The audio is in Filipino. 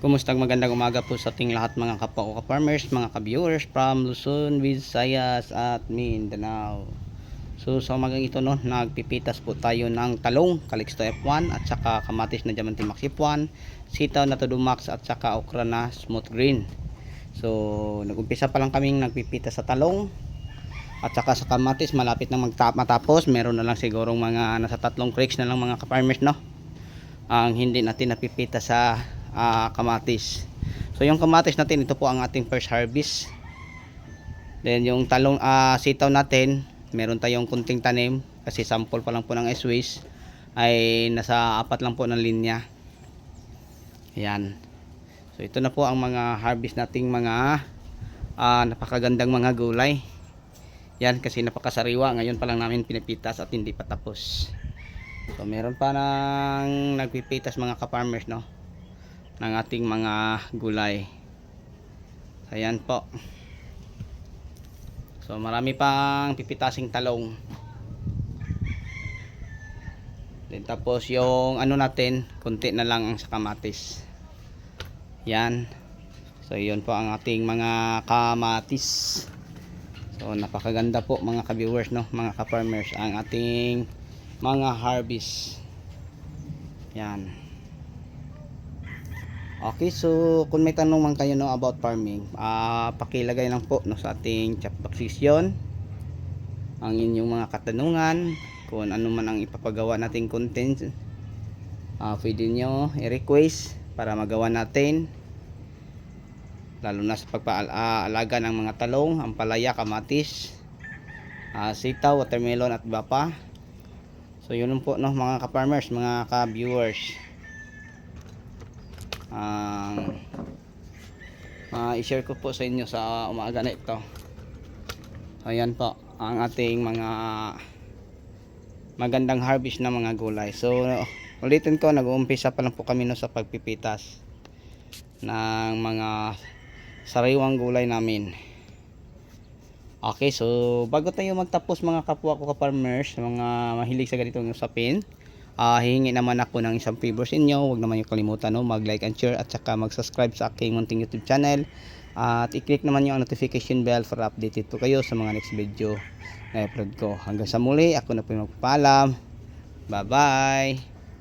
Kumusta, magandang umaga po sa ating lahat mga kapwa ko ka-farmers, mga ka-viewers from Luzon, Visayas at Mindanao. So sa umagang ito no, nagpipitas po tayo ng talong, Calixto F1 at saka kamatis na Diamante Max F1, sitaw na Todo Max at saka okra na Smooth Green. So nag-umpisa pa lang kaming nagpipitas sa talong at saka sa kamatis, malapit na matapos. Meron na lang sigurong mga nasa 3 creeks na lang mga ka-farmers no, ang hindi natin napipita sa kamatis. So yung kamatis natin, ito po ang ating first harvest. Then yung talong sitaw natin, meron tayong kunting tanim kasi sample pa lang po ng Swiss, ay nasa 4 lang po ng linya. Ayan. So ito na po ang mga harvest nating mga napakagandang mga gulay. Yan, kasi napakasariwa. Ngayon pa lang namin pinipitas at hindi pa tapos. So meron pa nang nagpipitas mga ka-farmers no, ng ating mga gulay. Ayan po. So marami pang pipitasing talong. Then tapos yung ano natin, konti na lang ang sa kamatis. Yan. So yun po ang ating mga kamatis. So napakaganda po mga ka-viewers no, mga ka-farmers, ang ating mga harvest. Yan. Okay, so kung may tanong man kayo no about farming, pakilagay lang po no sa ating chat box section ang inyong mga katanungan, kung ano man ang ipapagawa nating content. Pwede nyo i-request para magawa natin, lalo na sa pagpaalaga ng mga talong, ampalaya, kamatis, sitaw, watermelon at iba pa. So yun po no mga ka-farmers, mga ka-viewers, i-share ko po sa inyo sa umaga na ito. Ayan po ang ating mga magandang harvest na mga gulay. So ulitin ko, nag-uumpisa pa lang po kami no sa pagpipitas ng mga sariwang gulay namin. Okay, so bago tayo magtapos mga kapwa ko ka-farmers, mga mahilig sa ganitong usapin, hihingi naman ako ng isang favor sa inyo. Huwag naman yung kalimutan no, mag-like and share at saka mag-subscribe sa aking munting YouTube channel, at i-click naman yung notification bell para updated po kayo sa mga next video na upload ko. Hanggang sa muli, ako na po yung magpapaalam. Bye bye.